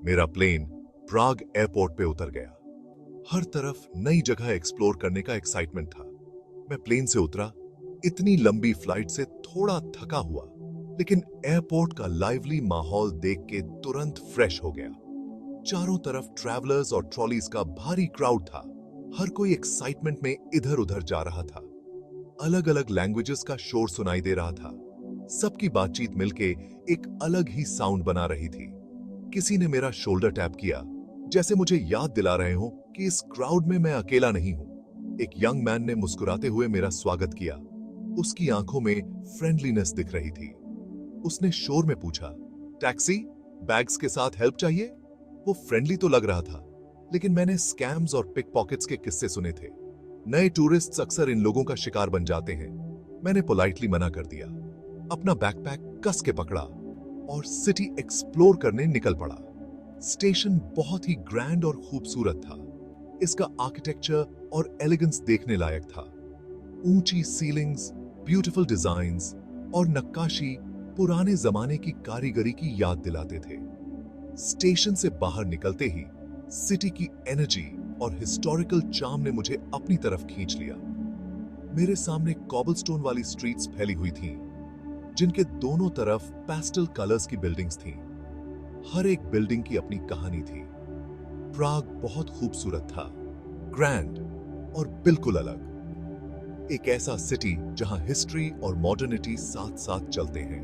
मेरा प्लेन प्राग एयरपोर्ट पे उतर गया। हर तरफ नई जगह एक्सप्लोर करने का एक्साइटमेंट था। मैं प्लेन से उतरा, इतनी लंबी फ्लाइट से थोड़ा थका हुआ, लेकिन एयरपोर्ट का लाइवली माहौल देख के तुरंत फ्रेश हो गया। चारों तरफ ट्रैवलर्स और ट्रॉलीज का भारी क्राउड था। हर कोई एक्साइटमेंट में इधर उधर जा रहा था। अलग अलग लैंग्वेजेस का शोर सुनाई दे रहा था। सबकी बातचीत मिलके एक अलग ही साउंड बना रही थी। किसी ने मेरा शोल्डर टैप किया, जैसे मुझे याद दिला रहे हो कि इस क्राउड में मैं अकेला नहीं हूं। एक यंग मैन ने मुस्कुराते हुए मेरा स्वागत किया। उसकी आंखों में फ्रेंडलीनेस दिख रही थी। उसने शोर में पूछा, टैक्सी, बैग्स के साथ हेल्प चाहिए? वो फ्रेंडली तो लग रहा था, लेकिन मैंने स्कैम्स और पिक पॉकेट्स के किस्से सुने थे। नए टूरिस्ट्स अक्सर इन लोगों का शिकार बन जाते हैं। मैंने पोलाइटली मना कर दिया, अपना बैकपैक कस के पकड़ा और सिटी एक्सप्लोर करने निकल पड़ा। स्टेशन बहुत ही ग्रैंड और खूबसूरत था। इसका आर्किटेक्चर और एलिगेंस देखने लायक था। ऊंची सीलिंग्स, ब्यूटीफुल डिजाइन्स और नक्काशी पुराने जमाने की कारीगरी की याद दिलाते थे। स्टेशन से बाहर निकलते ही सिटी की एनर्जी और हिस्टोरिकल चार्म ने मुझे अपनी तरफ खींच लिया। मेरे सामने कॉबलस्टोन वाली स्ट्रीट्स फैली हुई थीं, जिनके दोनों तरफ पैस्टल कलर्स की बिल्डिंग्स थीं। हर एक बिल्डिंग की अपनी कहानी थी। प्राग बहुत खूबसूरत था, ग्रैंड और बिल्कुल अलग। एक ऐसा सिटी जहां हिस्ट्री और मॉडर्निटी साथ साथ चलते हैं।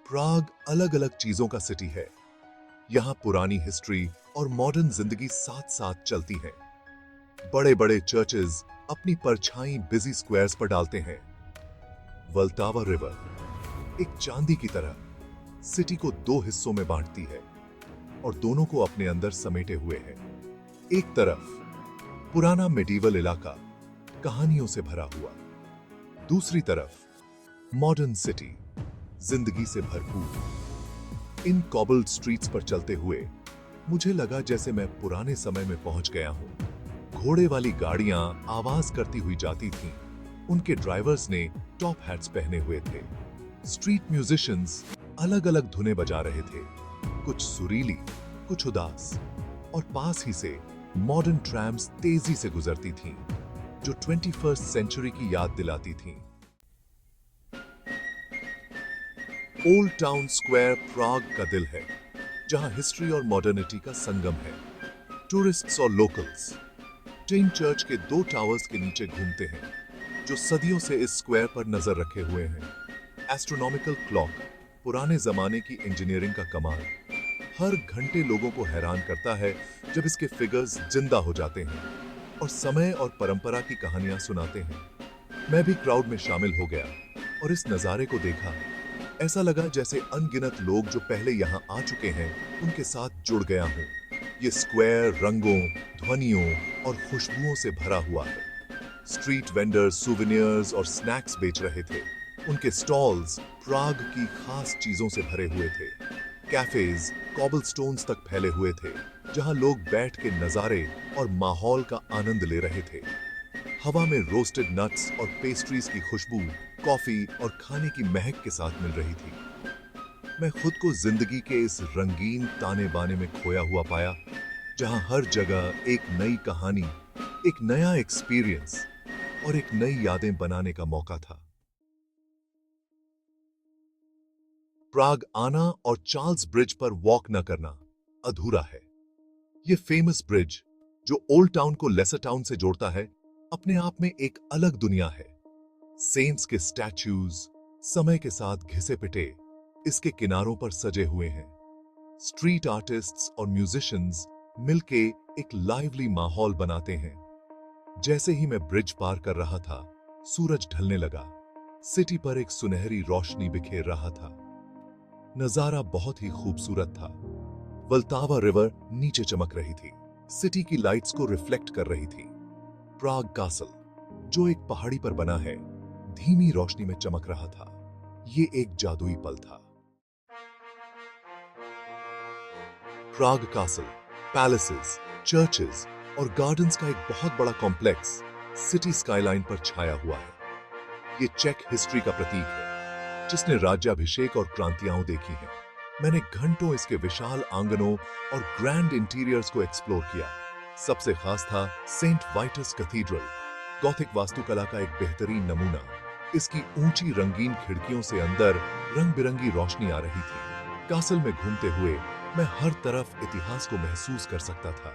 प्राग अलग अलग चीजों का सिटी है। यहां पुरानी हिस्ट्री और मॉडर्न जिंदगी साथ साथ चलती है। बड़े बड़े चर्चेज अपनी परछाई बिजी स्क्वायर्स पर डालते हैं। वल्टावा रिवर एक चांदी की तरह सिटी को दो हिस्सों में बांटती है और दोनों को अपने अंदर समेटे हुए है। एक तरफ पुराना मेडिवल इलाका कहानियों से भरा हुआ, दूसरी तरफ मॉडर्न सिटी जिंदगी से भरपूर। इन कॉबल्ड स्ट्रीट्स पर चलते हुए मुझे लगा जैसे मैं पुराने समय में पहुंच गया हूं। घोड़े वाली गाड़ियां आवाज करती हुई जाती थीं। उनके ड्राइवर्स ने टॉप हैट्स पहने हुए थे। स्ट्रीट म्यूजिशियंस अलग अलग धुनें बजा रहे थे, कुछ सुरीली, कुछ उदास, और पास ही से मॉडर्न ट्रैम्स तेजी से गुजरती थीं, जो 21st सेंचुरी की याद दिलाती थीं। ओल्ड टाउन स्क्वायर प्राग का दिल है, जहां हिस्ट्री और मॉडर्निटी का संगम है। टूरिस्ट्स और लोकल्स टिन चर्च के दो टावर्स के नीचे घूमते हैं, जो सदियों से इस स्क्वायर पर नजर रखे हुए हैं। एस्ट्रोनॉमिकल क्लॉक, पुराने जमाने की इंजीनियरिंग का कमाल, हर घंटे लोगों को हैरान करता है जब इसके फिगर्स जिंदा हो जाते हैं और समय और परंपरा की कहानियां सुनाते हैं। मैं भी क्राउड में शामिल हो गया और इस नजारे को देखा। ऐसा लगा जैसे अनगिनत लोग जो पहले यहाँ आ चुके हैं उनके साथ जुड़ गया हूँ। ये स्क्वायर रंगों, ध्वनियों और खुशबुओं से भरा हुआ है। स्ट्रीट वेंडर्स सुवेनियर्स और स्नैक्स बेच रहे थे। उनके स्टॉल्स प्राग की खास चीजों से भरे हुए थे। कैफेज कॉबलस्टोन्स तक फैले हुए थे, जहां लोग बैठ के नजारे और माहौल का आनंद ले रहे थे। हवा में रोस्टेड नट्स और पेस्ट्रीज की खुशबू कॉफी और खाने की महक के साथ मिल रही थी। मैं खुद को जिंदगी के इस रंगीन ताने बाने में खोया हुआ पाया, जहां हर जगह एक नई कहानी, एक नया एक्सपीरियंस और एक नई यादें बनाने का मौका था। प्राग आना और चार्ल्स ब्रिज पर वॉक न करना अधूरा है। यह फेमस ब्रिज, जो ओल्ड टाउन को लेसर टाउन से जोड़ता है, अपने आप में एक अलग दुनिया है। सेंट्स के स्टैच्यूज समय के साथ घिसे पिटे इसके किनारों पर सजे हुए हैं। स्ट्रीट आर्टिस्ट्स और म्यूजिशियंस मिलके एक लाइवली माहौल बनाते हैं। जैसे ही मैं ब्रिज पार कर रहा था, सूरज ढलने लगा। सिटी पर एक सुनहरी रोशनी बिखेर रहा था। नजारा बहुत ही खूबसूरत था। वल्टावा रिवर नीचे चमक रही थी, सिटी की लाइट्स को रिफ्लेक्ट कर रही थी। प्राग कासल, जो एक पहाड़ी पर बना है, धीमी रोशनी में चमक रहा था। ये एक जादुई पल था। प्राग कासल, पैलेसेस, चर्चेस और गार्डन्स का एक बहुत बड़ा कॉम्प्लेक्स सिटी स्काईलाइन पर छाया हुआ है। ये चेक हिस्ट्री का प्रतीक है। जिसने राज्याभिषेक और क्रांतियां देखी हैं। मैंने घंटों इसके विशाल आंगनों और ग्रैंड इंटीरियर्स को एक्सप्लोर किया। सबसे खास था सेंट वाइटस कैथीड्रल, गॉथिक वास्तुकला का एक बेहतरीन नमूना। इसकी ऊंची रंगीन खिड़कियों से अंदर रंग बिरंगी रोशनी आ रही थी। कासल में घूमते हुए मैं हर तरफ इतिहास को महसूस कर सकता था।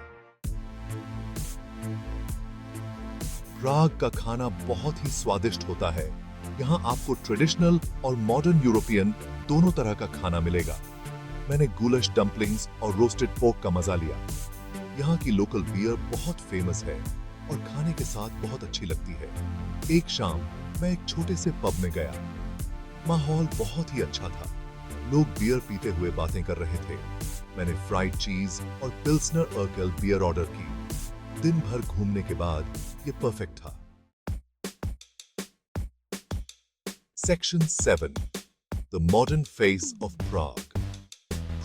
प्राग का खाना बहुत ही स्वादिष्ट होता है। यहाँ आपको ट्रेडिशनल और मॉडर्न यूरोपियन दोनों तरह का खाना मिलेगा। मैंने गुलश डम्पलिंग्स और रोस्टेड पोर्क का मजा लिया। यहाँ की लोकल बियर बहुत फेमस है और खाने के साथ बहुत अच्छी लगती है। एक शाम मैं एक छोटे से पब में गया। माहौल बहुत ही अच्छा था। लोग बियर पीते हुए बातें कर रहे थे। मैंने फ्राइड चीज और पिल्सनर अर्केल बियर ऑर्डर की। दिन भर घूमने के बाद ये परफेक्ट था। Section 7, the modern face of Prague.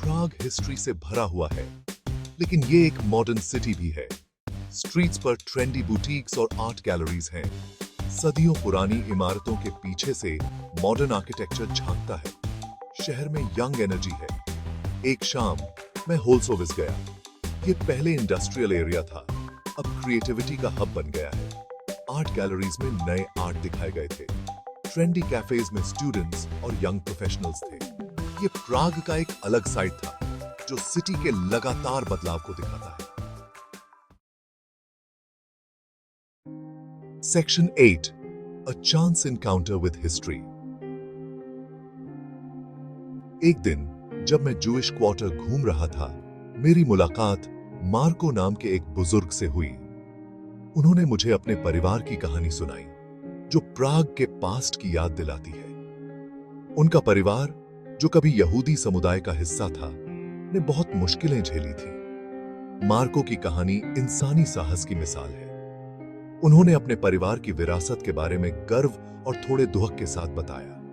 Prague history से भरा हुआ है, लेकिन ये एक मॉडर्न सिटी भी है। स्ट्रीट्स पर ट्रेंडी बुटीक्स और आर्ट गैलरीज हैं। सदियों पुरानी इमारतों के पीछे से मॉडर्न आर्किटेक्चर झांकता है। शहर में यंग एनर्जी है। एक शाम मैं होल्सोविस गया। ये पहले इंडस्ट्रियल एरिया था, अब क्रिएटिविटी का हब बन गया है। आर्ट गैलरीज में नए आर्ट दिखाए गए थे। ट्रेंडी कैफेज में स्टूडेंट्स और यंग प्रोफेशनल्स थे। ये प्राग का एक अलग साइड था, जो सिटी के लगातार बदलाव को दिखाता है। Section 8, a chance encounter with history. एक दिन जब मैं जूइश क्वार्टर घूम रहा था, मेरी मुलाकात मार्को नाम के एक बुजुर्ग से हुई। उन्होंने मुझे अपने परिवार की कहानी सुनाई, जो प्राग के पास्ट की याद दिलाती है। उनका परिवार, जो कभी यहूदी समुदाय का हिस्सा था, ने बहुत मुश्किलें झेली थी। मार्को की कहानी इंसानी साहस की मिसाल है। उन्होंने अपने परिवार की विरासत के बारे में गर्व और थोड़े दुहक के साथ बताया।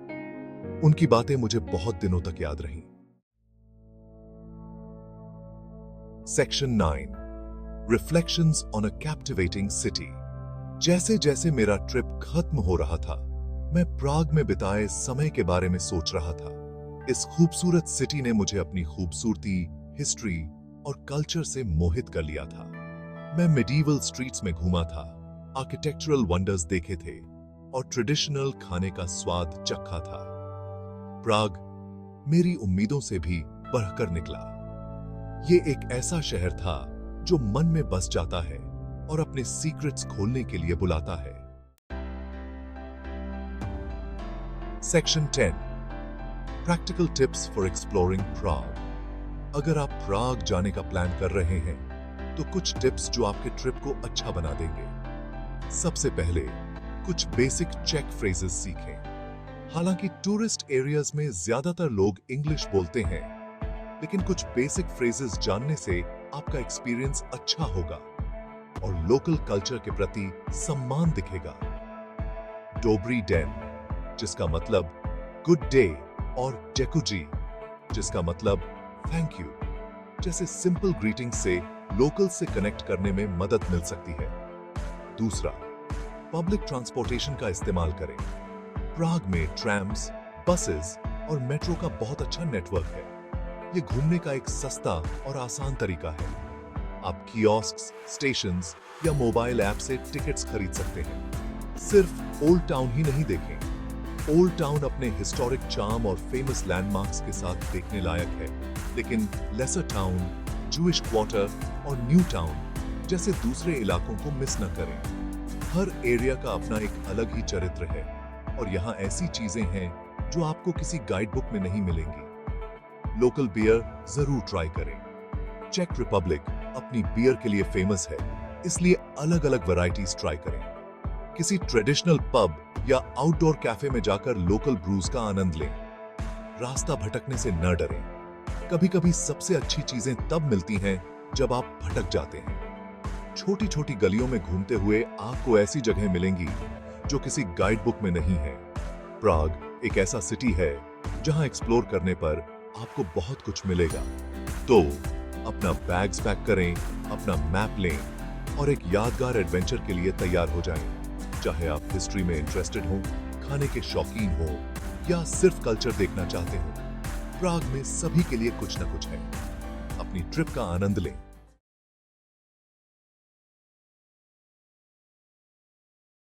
उनकी बातें मुझे बहुत दिनों तक याद रहीं। Section 9, reflections on a captivating city. जैसे जैसे मेरा ट्रिप खत्म हो रहा था, मैं प्राग में बिताए समय के बारे में सोच रहा था। इस खूबसूरत सिटी ने मुझे अपनी खूबसूरती, हिस्ट्री और कल्चर से मोहित कर लिया था। मैं मिडीवल स्ट्रीट्स में घूमा था, आर्किटेक्चरल वंडर्स देखे थे और ट्रेडिशनल खाने का स्वाद चखा था। प्राग मेरी उम्मीदों से भी बढ़कर निकला। ये एक ऐसा शहर था जो मन में बस जाता है और अपने सीक्रेट्स खोलने के लिए बुलाता है। Section 10, practical tips for exploring Prague. अगर आप प्राग जाने का प्लान कर रहे हैं, तो कुछ टिप्स जो आपके ट्रिप को अच्छा बना देंगे। सबसे पहले कुछ बेसिक चेक फ्रेजेस सीखें। हालांकि टूरिस्ट एरियाज में ज्यादातर लोग इंग्लिश बोलते हैं, लेकिन कुछ बेसिक फ्रेजेस जानने से आपका एक्सपीरियंस अच्छा होगा और लोकल कल्चर के प्रति सम्मान दिखेगा। डोबरी डेन, जिसका मतलब गुड डे, और डेकुजी, जिसका मतलब थैंक यू, जैसे सिंपल ग्रीटिंग से लोकल से कनेक्ट करने में मदद मिल सकती है। दूसरा, पब्लिक ट्रांसपोर्टेशन का इस्तेमाल करें। प्राग में ट्रैम्स, बसेस और मेट्रो का बहुत अच्छा नेटवर्क है। ये घूमने का एक सस्ता और आसान तरीका है। आप कियोस्क्स, स्टेशंस या मोबाइल ऐप से टिकट्स खरीद सकते हैं। सिर्फ ओल्ड टाउन ही नहीं देखें। ओल्ड टाउन अपने हिस्टोरिक चार्म और फेमस लैंडमार्क्स के साथ देखने लायक है, लेकिन लेसर टाउन, जूइश क्वार्टर और न्यू टाउन जैसे दूसरे इलाकों को मिस न करें। हर एरिया का अपना एक अलग ही चरित्र है और यहाँ ऐसी चीजें हैं जो आपको किसी गाइड बुक में नहीं मिलेंगी। लोकल बियर जरूर ट्राई करें। चेक रिपब्लिक अपनी बियर के लिए फेमस है, इसलिए अलग अलग वैरायटीज ट्राई करें। किसी ट्रेडिशनल पब या आउटडोर कैफे में जाकर लोकल ब्रूज का आनंद लें। रास्ता भटकने से न डरें। कभी-कभी सबसे अच्छी चीजें तब मिलती हैं जब आप भटक जाते हैं। छोटी छोटी गलियों में घूमते हुए आपको ऐसी जगह मिलेंगी जो किसी गाइड बुक में नहीं है। प्राग एक ऐसा सिटी है जहां एक्सप्लोर करने पर आपको बहुत कुछ मिलेगा। तो अपना बैग्स पैक करें, अपना मैप लें और एक यादगार एडवेंचर के लिए तैयार हो जाएं। चाहे आप हिस्ट्री में इंटरेस्टेड हो, खाने के शौकीन हो या सिर्फ कल्चर देखना चाहते हो, प्राग में सभी के लिए कुछ न कुछ है। अपनी ट्रिप का आनंद लें